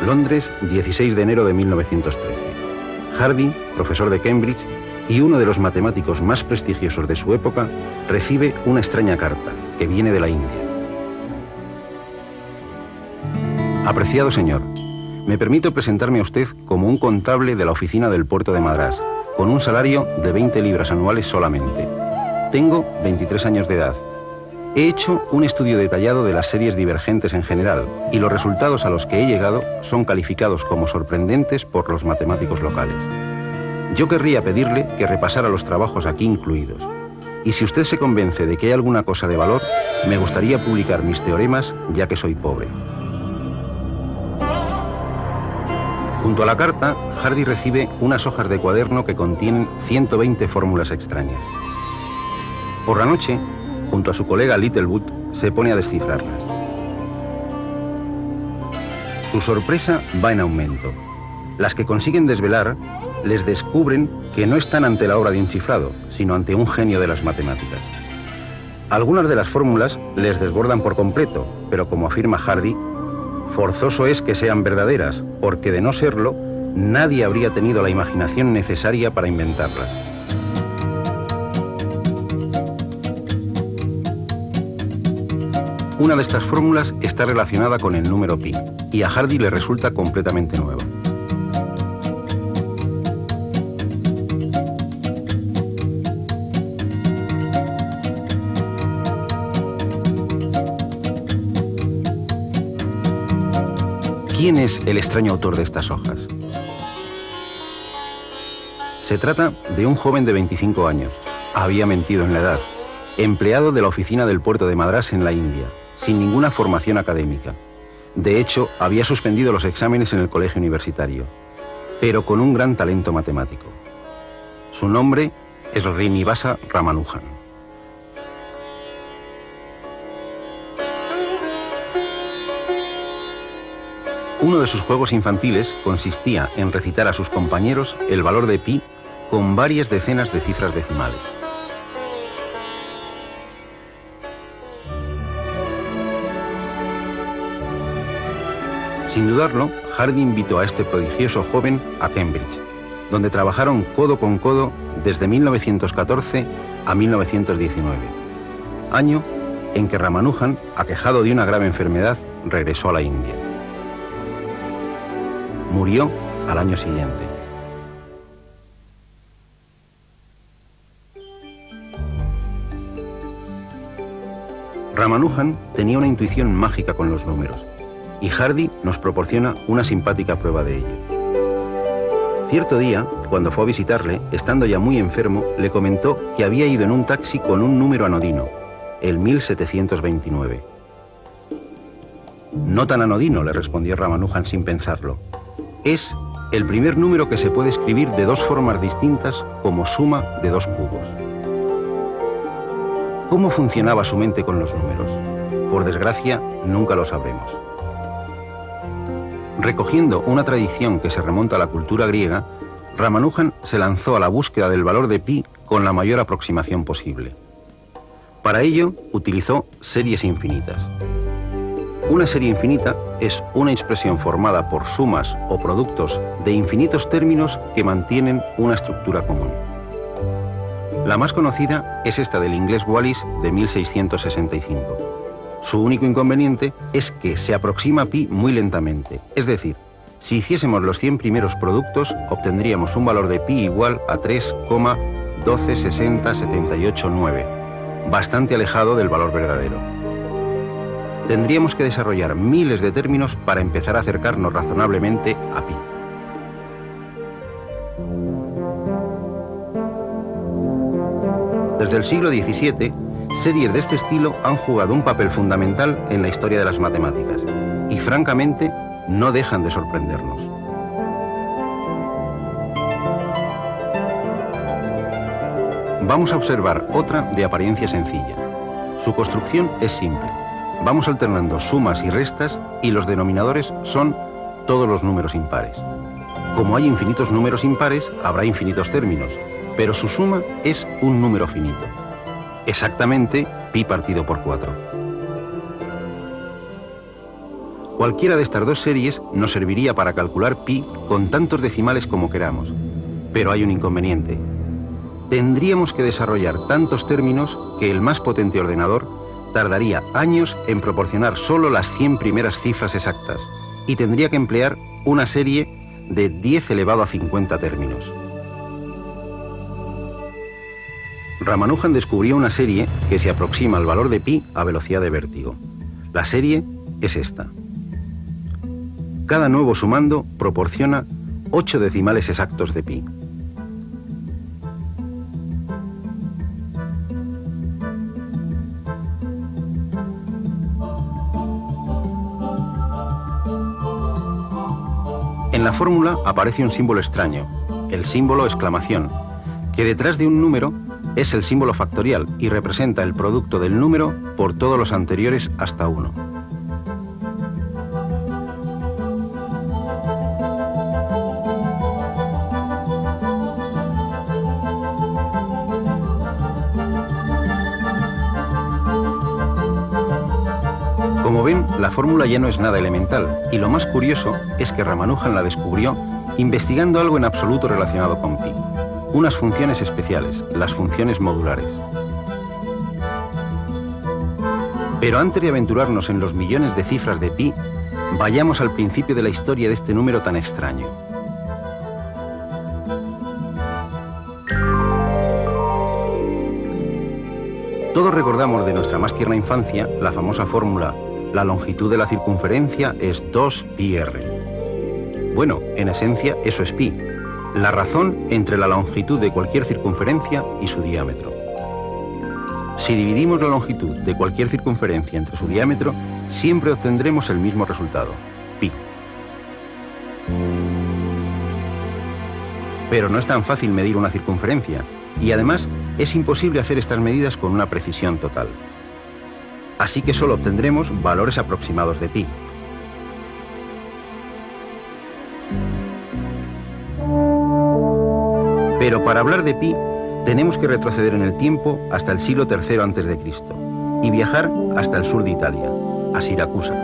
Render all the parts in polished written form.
Londres, 16 de enero de 1913. Hardy, profesor de Cambridge y uno de los matemáticos más prestigiosos de su época, recibe una extraña carta que viene de la India. Apreciado señor, me permito presentarme a usted como un contable de la oficina del puerto de Madrás, con un salario de 20 libras anuales solamente. Tengo 23 años de edad. He hecho un estudio detallado de las series divergentes en general y los resultados a los que he llegado son calificados como sorprendentes por los matemáticos locales. Yo querría pedirle que repasara los trabajos aquí incluidos. Y si usted se convence de que hay alguna cosa de valor, me gustaría publicar mis teoremas ya que soy pobre. Junto a la carta, Hardy recibe unas hojas de cuaderno que contienen 120 fórmulas extrañas. Por la noche, junto a su colega Littlewood, se pone a descifrarlas. Su sorpresa va en aumento. Las que consiguen desvelar les descubren que no están ante la obra de un chiflado, sino ante un genio de las matemáticas. Algunas de las fórmulas les desbordan por completo, pero como afirma Hardy, forzoso es que sean verdaderas, porque de no serlo, nadie habría tenido la imaginación necesaria para inventarlas. Una de estas fórmulas está relacionada con el número pi, y a Hardy le resulta completamente nueva. ¿Quién es el extraño autor de estas hojas? Se trata de un joven de 25 años. Había mentido en la edad. Empleado de la oficina del puerto de Madrás en la India, sin ninguna formación académica. De hecho, había suspendido los exámenes en el colegio universitario, pero con un gran talento matemático. Su nombre es Srinivasa Ramanujan. Uno de sus juegos infantiles consistía en recitar a sus compañeros el valor de pi con varias decenas de cifras decimales. Sin dudarlo, Hardy invitó a este prodigioso joven a Cambridge, donde trabajaron codo con codo desde 1914 a 1919, año en que Ramanujan, aquejado de una grave enfermedad, regresó a la India. Murió al año siguiente. Ramanujan tenía una intuición mágica con los números, y Hardy nos proporciona una simpática prueba de ello. Cierto día, cuando fue a visitarle, estando ya muy enfermo, le comentó que había ido en un taxi con un número anodino, el 1729. No tan anodino, le respondió Ramanujan sin pensarlo. Es el primer número que se puede escribir de dos formas distintas como suma de dos cubos. ¿Cómo funcionaba su mente con los números? Por desgracia, nunca lo sabremos. Recogiendo una tradición que se remonta a la cultura griega, Ramanujan se lanzó a la búsqueda del valor de pi con la mayor aproximación posible. Para ello, utilizó series infinitas. Una serie infinita es una expresión formada por sumas o productos de infinitos términos que mantienen una estructura común. La más conocida es esta del inglés Wallis de 1665. Su único inconveniente es que se aproxima a pi muy lentamente, es decir, si hiciésemos los 100 primeros productos, obtendríamos un valor de pi igual a 3,1260789, bastante alejado del valor verdadero. Tendríamos que desarrollar miles de términos para empezar a acercarnos razonablemente a pi. Desde el siglo XVII, series de este estilo han jugado un papel fundamental en la historia de las matemáticas y, francamente, no dejan de sorprendernos. Vamos a observar otra de apariencia sencilla. Su construcción es simple. Vamos alternando sumas y restas y los denominadores son todos los números impares. Como hay infinitos números impares, habrá infinitos términos, pero su suma es un número finito. Exactamente pi partido por 4. Cualquiera de estas dos series nos serviría para calcular pi con tantos decimales como queramos. Pero hay un inconveniente. Tendríamos que desarrollar tantos términos que el más potente ordenador tardaría años en proporcionar solo las 100 primeras cifras exactas y tendría que emplear una serie de 10 elevado a 50 términos. Ramanujan descubrió una serie que se aproxima al valor de pi a velocidad de vértigo. La serie es esta. Cada nuevo sumando proporciona 8 decimales exactos de pi. En la fórmula aparece un símbolo extraño, el símbolo exclamación, que detrás de un número es el símbolo factorial y representa el producto del número por todos los anteriores hasta 1. Como ven, la fórmula ya no es nada elemental, y lo más curioso es que Ramanujan la descubrió investigando algo en absoluto relacionado con pi, unas funciones especiales, las funciones modulares. Pero antes de aventurarnos en los millones de cifras de pi, vayamos al principio de la historia de este número tan extraño. Todos recordamos de nuestra más tierna infancia la famosa fórmula: la longitud de la circunferencia es 2πr. Bueno, en esencia eso es pi, la razón entre la longitud de cualquier circunferencia y su diámetro. Si dividimos la longitud de cualquier circunferencia entre su diámetro, siempre obtendremos el mismo resultado, pi. Pero no es tan fácil medir una circunferencia, y además es imposible hacer estas medidas con una precisión total. Así que solo obtendremos valores aproximados de pi. Pero para hablar de pi, tenemos que retroceder en el tiempo hasta el siglo III a.C. y viajar hasta el sur de Italia, a Siracusa.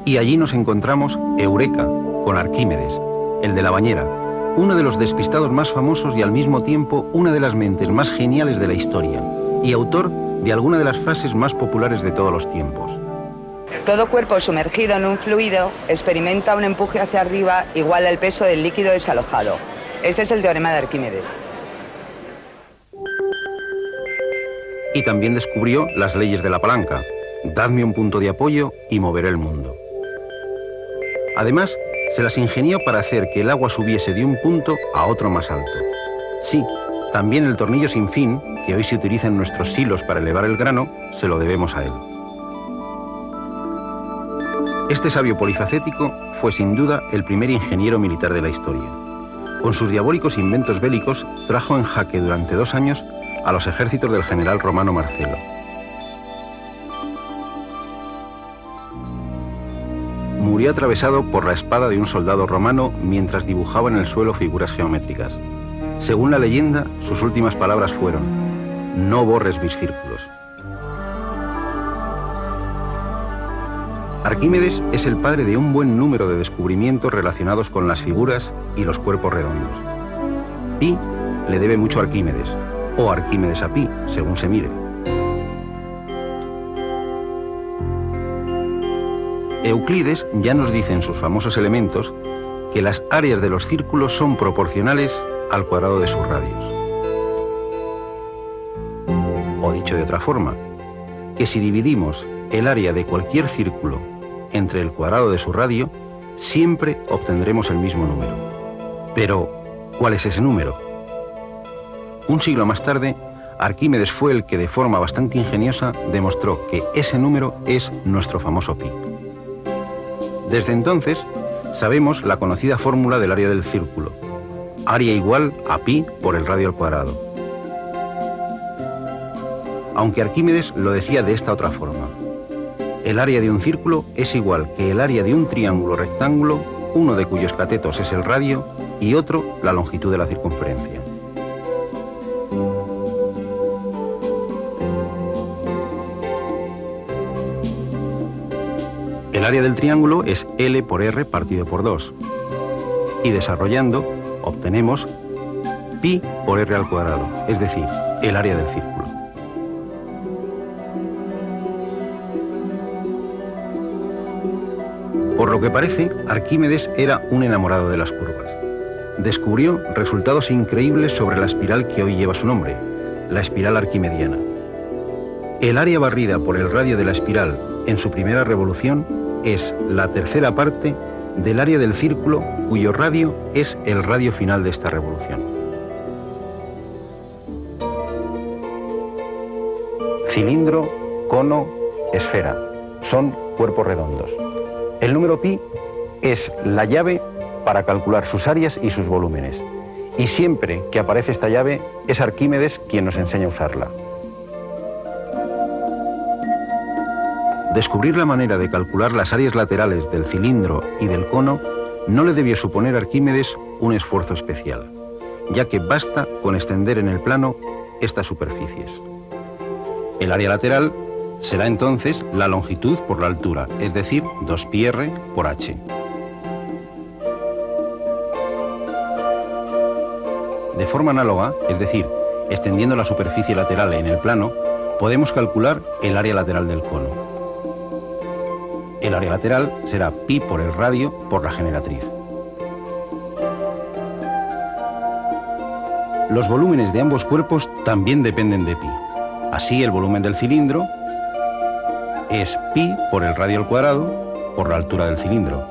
Y allí nos encontramos Eureka, con Arquímedes, el de la bañera, uno de los despistados más famosos y al mismo tiempo una de las mentes más geniales de la historia, y autor de alguna de las frases más populares de todos los tiempos. Todo cuerpo sumergido en un fluido experimenta un empuje hacia arriba igual al peso del líquido desalojado. Este es el teorema de Arquímedes. Y también descubrió las leyes de la palanca: dadme un punto de apoyo y moveré el mundo. Además, se las ingenió para hacer que el agua subiese de un punto a otro más alto. Sí, también el tornillo sin fin, que hoy se utiliza en nuestros silos para elevar el grano, se lo debemos a él. Este sabio polifacético fue sin duda el primer ingeniero militar de la historia. Con sus diabólicos inventos bélicos trajo en jaque durante 2 años a los ejércitos del general romano Marcelo. Murió atravesado por la espada de un soldado romano mientras dibujaba en el suelo figuras geométricas. Según la leyenda, sus últimas palabras fueron: no borres mis círculos. Arquímedes es el padre de un buen número de descubrimientos relacionados con las figuras y los cuerpos redondos. Pi le debe mucho a Arquímedes, o Arquímedes a Pi, según se mire. Euclides ya nos dice en sus famosos elementos que las áreas de los círculos son proporcionales al cuadrado de sus radios. O dicho de otra forma, que si dividimos el área de cualquier círculo entre el cuadrado de su radio, siempre obtendremos el mismo número. Pero, ¿cuál es ese número? Un siglo más tarde, Arquímedes fue el que de forma bastante ingeniosa demostró que ese número es nuestro famoso pi. Desde entonces, sabemos la conocida fórmula del área del círculo: área igual a pi por el radio al cuadrado. Aunque Arquímedes lo decía de esta otra forma: el área de un círculo es igual que el área de un triángulo rectángulo, uno de cuyos catetos es el radio y otro la longitud de la circunferencia. área del triángulo es L por R partido por 2. Y desarrollando, obtenemos pi por R al cuadrado, es decir, el área del círculo. Por lo que parece, Arquímedes era un enamorado de las curvas. Descubrió resultados increíbles sobre la espiral que hoy lleva su nombre, la espiral arquimediana. El área barrida por el radio de la espiral en su primera revolución es la tercera parte del área del círculo cuyo radio es el radio final de esta revolución. Cilindro, cono, esfera. Son cuerpos redondos. El número pi es la llave para calcular sus áreas y sus volúmenes. Y siempre que aparece esta llave, es Arquímedes quien nos enseña a usarla. Descubrir la manera de calcular las áreas laterales del cilindro y del cono no le debió suponer a Arquímedes un esfuerzo especial, ya que basta con extender en el plano estas superficies. El área lateral será entonces la longitud por la altura, es decir, 2πr por h. De forma análoga, es decir, extendiendo la superficie lateral en el plano, podemos calcular el área lateral del cono. El área lateral será pi por el radio por la generatriz. Los volúmenes de ambos cuerpos también dependen de pi. Así, el volumen del cilindro es pi por el radio al cuadrado por la altura del cilindro.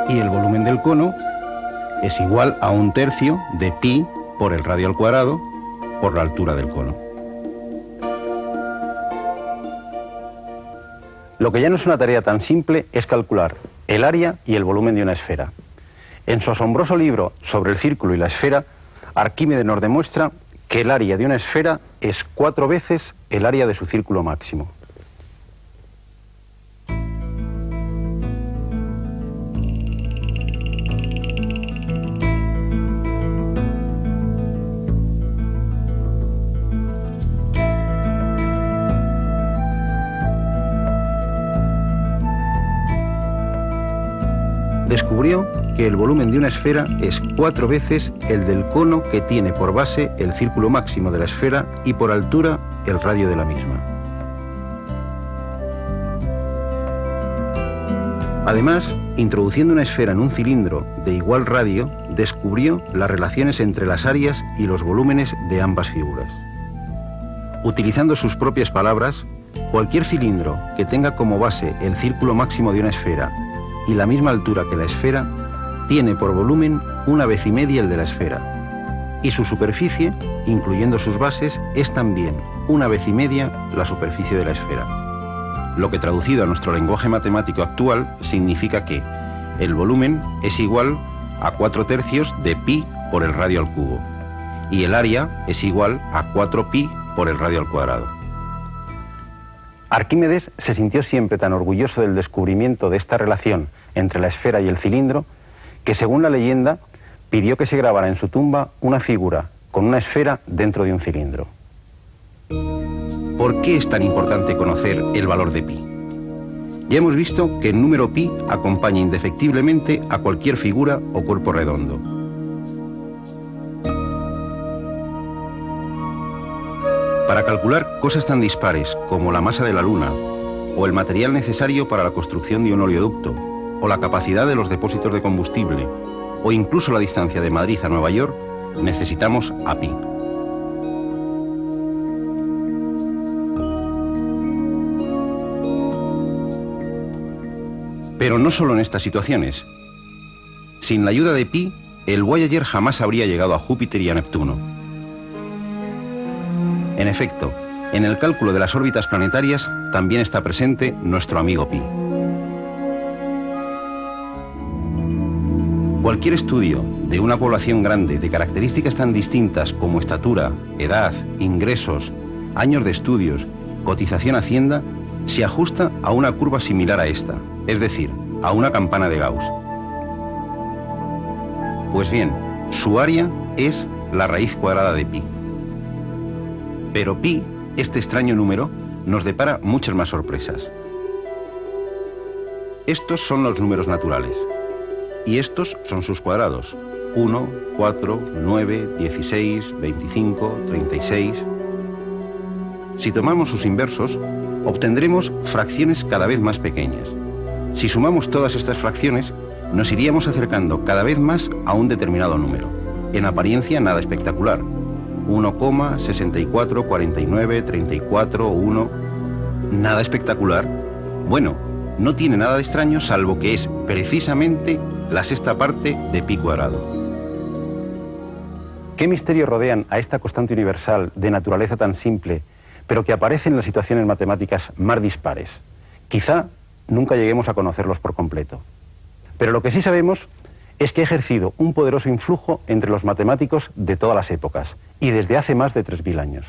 Y el volumen del cono es igual a 1/3 de pi por el radio al cuadrado por la altura del cono. Lo que ya no es una tarea tan simple es calcular el área y el volumen de una esfera. En su asombroso libro sobre el círculo y la esfera, Arquímedes nos demuestra que el área de una esfera es 4 veces el área de su círculo máximo. Descubrió que el volumen de una esfera es 4 veces el del cono que tiene por base el círculo máximo de la esfera y por altura el radio de la misma. Además, introduciendo una esfera en un cilindro de igual radio, descubrió las relaciones entre las áreas y los volúmenes de ambas figuras. Utilizando sus propias palabras, cualquier cilindro que tenga como base el círculo máximo de una esfera y la misma altura que la esfera, tiene por volumen 1,5 veces el de la esfera, y su superficie, incluyendo sus bases, es también 1,5 veces la superficie de la esfera. Lo que traducido a nuestro lenguaje matemático actual significa que el volumen es igual a 4/3 de pi por el radio al cubo, y el área es igual a 4pi por el radio al cuadrado. Arquímedes se sintió siempre tan orgulloso del descubrimiento de esta relación entre la esfera y el cilindro que, según la leyenda, pidió que se grabara en su tumba una figura con una esfera dentro de un cilindro. ¿Por qué es tan importante conocer el valor de pi? Ya hemos visto que el número pi acompaña indefectiblemente a cualquier figura o cuerpo redondo. Para calcular cosas tan dispares como la masa de la Luna, o el material necesario para la construcción de un oleoducto, o la capacidad de los depósitos de combustible, o incluso la distancia de Madrid a Nueva York, necesitamos a pi. Pero no solo en estas situaciones. Sin la ayuda de pi, el Voyager jamás habría llegado a Júpiter y a Neptuno. En efecto, en el cálculo de las órbitas planetarias también está presente nuestro amigo pi. Cualquier estudio de una población grande de características tan distintas como estatura, edad, ingresos, años de estudios, cotización a Hacienda, se ajusta a una curva similar a esta, es decir, a una campana de Gauss. Pues bien, su área es la raíz cuadrada de pi. Pero pi, este extraño número, nos depara muchas más sorpresas. Estos son los números naturales, y estos son sus cuadrados: 1, 4, 9, 16, 25, 36... Si tomamos sus inversos, obtendremos fracciones cada vez más pequeñas. Si sumamos todas estas fracciones, nos iríamos acercando cada vez más a un determinado número. En apariencia nada espectacular. 1, 64, 49, 34, 1... Nada espectacular. Bueno, no tiene nada de extraño, salvo que es precisamente la sexta parte de pi cuadrado. ¿Qué misterios rodean a esta constante universal de naturaleza tan simple, pero que aparece en las situaciones matemáticas más dispares? Quizá nunca lleguemos a conocerlos por completo. Pero lo que sí sabemos es que ha ejercido un poderoso influjo entre los matemáticos de todas las épocas, y desde hace más de 3000 años.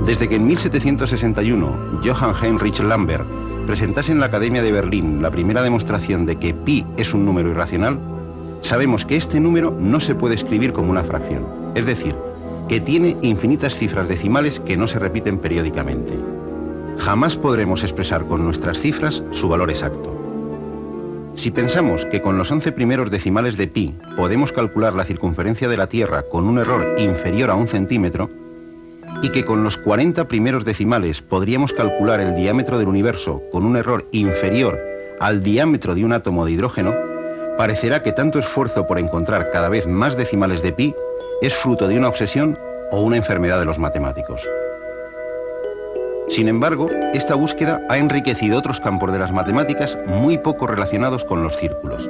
Desde que en 1761 Johann Heinrich Lambert presentase en la Academia de Berlín la primera demostración de que pi es un número irracional, sabemos que este número no se puede escribir como una fracción, es decir, que tiene infinitas cifras decimales que no se repiten periódicamente. Jamás podremos expresar con nuestras cifras su valor exacto. Si pensamos que con los 11 primeros decimales de pi podemos calcular la circunferencia de la Tierra con un error inferior a 1 centímetro, y que con los 40 primeros decimales podríamos calcular el diámetro del universo con un error inferior al diámetro de un átomo de hidrógeno, parecerá que tanto esfuerzo por encontrar cada vez más decimales de pi es fruto de una obsesión o una enfermedad de los matemáticos. Sin embargo, esta búsqueda ha enriquecido otros campos de las matemáticas muy poco relacionados con los círculos.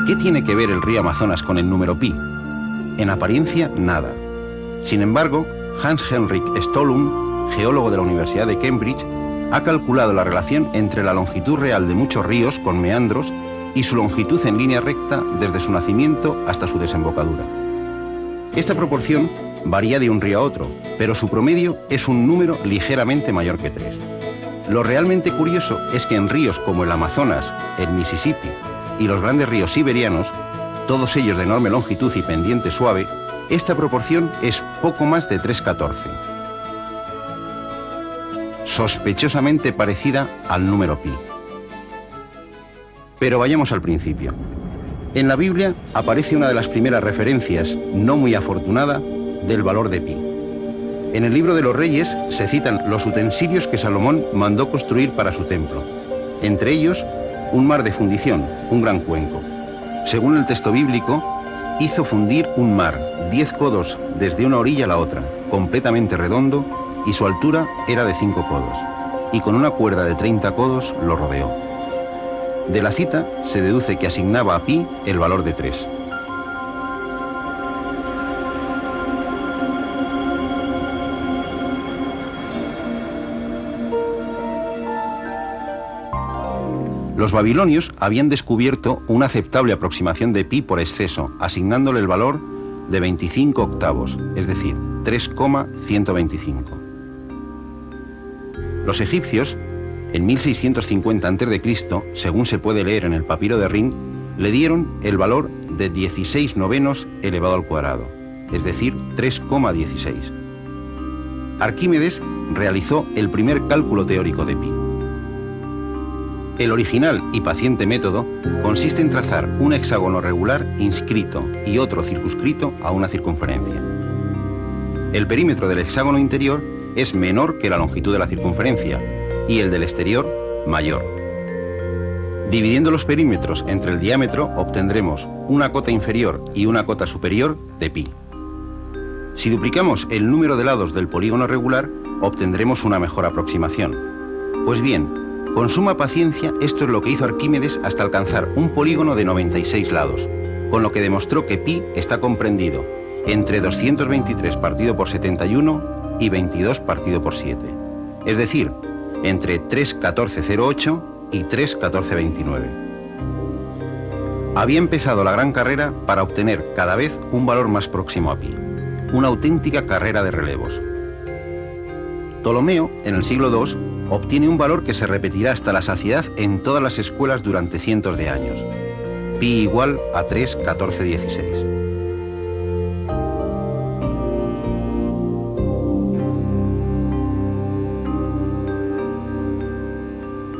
¿Qué tiene que ver el río Amazonas con el número pi? En apariencia, nada. Sin embargo, Hans Henrik Ståhlung, geólogo de la Universidad de Cambridge, ha calculado la relación entre la longitud real de muchos ríos con meandros y su longitud en línea recta desde su nacimiento hasta su desembocadura. Esta proporción varía de un río a otro, pero su promedio es un número ligeramente mayor que 3. Lo realmente curioso es que en ríos como el Amazonas, el Mississippi y los grandes ríos siberianos, todos ellos de enorme longitud y pendiente suave, esta proporción es poco más de 3,14. Sospechosamente parecida al número pi. Pero vayamos al principio. En la Biblia aparece una de las primeras referencias, no muy afortunada, del valor de pi. En el libro de los Reyes se citan los utensilios que Salomón mandó construir para su templo, entre ellos un mar de fundición, un gran cuenco. Según el texto bíblico, hizo fundir un mar 10 codos desde una orilla a la otra, completamente redondo, y su altura era de 5 codos, y con una cuerda de 30 codos lo rodeó. De la cita se deduce que asignaba a pi el valor de 3. Los babilonios habían descubierto una aceptable aproximación de pi por exceso, asignándole el valor de 25 octavos, es decir, 3,125. Los egipcios, en 1650 a.C., según se puede leer en el papiro de Rin, le dieron el valor de 16 novenos elevado al cuadrado, es decir, 3,16. Arquímedes realizó el primer cálculo teórico de pi. El original y paciente método consiste en trazar un hexágono regular inscrito y otro circunscrito a una circunferencia. El perímetro del hexágono interior es menor que la longitud de la circunferencia y el del exterior mayor. Dividiendo los perímetros entre el diámetro obtendremos una cota inferior y una cota superior de pi. Si duplicamos el número de lados del polígono regular, obtendremos una mejor aproximación. Pues bien, con suma paciencia, esto es lo que hizo Arquímedes hasta alcanzar un polígono de 96 lados, con lo que demostró que pi está comprendido entre 223 partido por 71 y 22 partido por 7, es decir, entre 3,1408 y 3,1429. Había empezado la gran carrera para obtener cada vez un valor más próximo a pi, una auténtica carrera de relevos. Ptolomeo, en el siglo II, obtiene un valor que se repetirá hasta la saciedad en todas las escuelas durante cientos de años. Pi igual a 3,1416.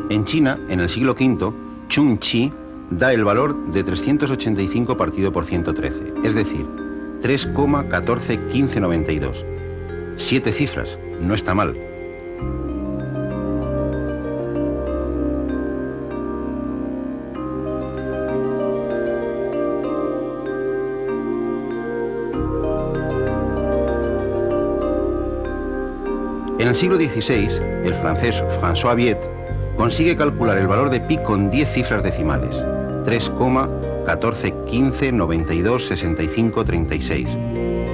En China, en el siglo V, Chung Chi da el valor de 385 partido por 113, es decir, 3,141592. 7 cifras, no está mal. En el siglo XVI, el francés François Viet consigue calcular el valor de pi con 10 cifras decimales, 3,1415926536,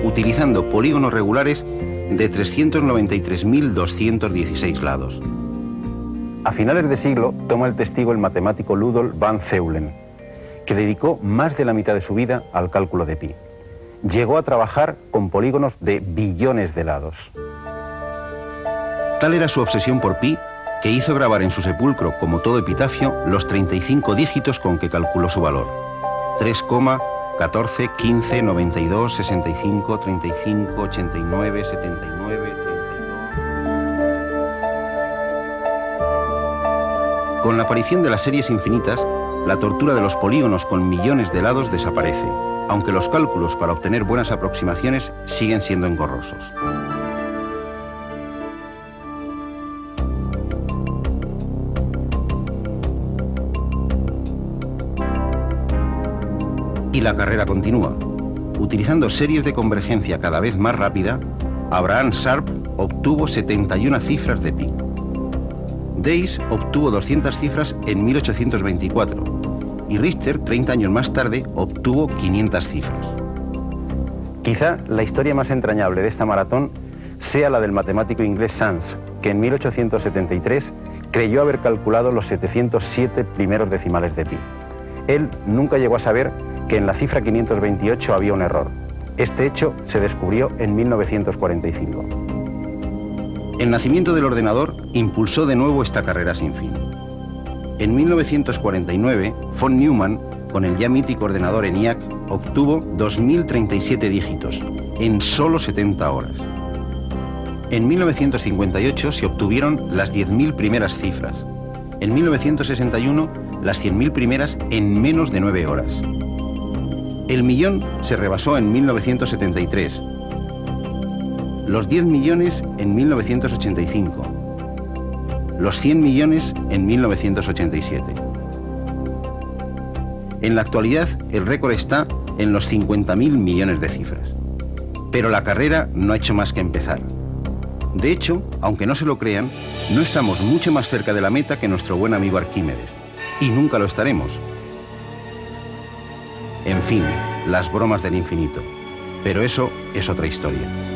utilizando polígonos regulares de 393.216 lados. A finales de siglo toma el testigo el matemático Ludolf van Zeulen, que dedicó más de la mitad de su vida al cálculo de pi. Llegó a trabajar con polígonos de billones de lados. Tal era su obsesión por pi que hizo grabar en su sepulcro, como todo epitafio, los 35 dígitos con que calculó su valor. 3,14159265358979 32. Con la aparición de las series infinitas, la tortura de los polígonos con millones de lados desaparece, aunque los cálculos para obtener buenas aproximaciones siguen siendo engorrosos. Y la carrera continúa. Utilizando series de convergencia cada vez más rápida, Abraham Sharp obtuvo 71 cifras de pi. Days obtuvo 200 cifras en 1824 y Richter, 30 años más tarde, obtuvo 500 cifras. Quizá la historia más entrañable de esta maratón sea la del matemático inglés Sans, que en 1873 creyó haber calculado los 707 primeros decimales de pi. Él nunca llegó a saber que en la cifra 528 había un error. Este hecho se descubrió en 1945. El nacimiento del ordenador impulsó de nuevo esta carrera sin fin. En 1949, von Neumann, con el ya mítico ordenador ENIAC, obtuvo 2037 dígitos en solo 70 horas. En 1958 se obtuvieron las 10.000 primeras cifras. En 1961, las 100.000 primeras en menos de 9 horas. El millón se rebasó en 1973, los 10 millones en 1985, los 100 millones en 1987. En la actualidad, el récord está en los 50.000 millones de cifras. Pero la carrera no ha hecho más que empezar. De hecho, aunque no se lo crean, no estamos mucho más cerca de la meta que nuestro buen amigo Arquímedes. Y nunca lo estaremos. En fin, las bromas del infinito. Pero eso es otra historia.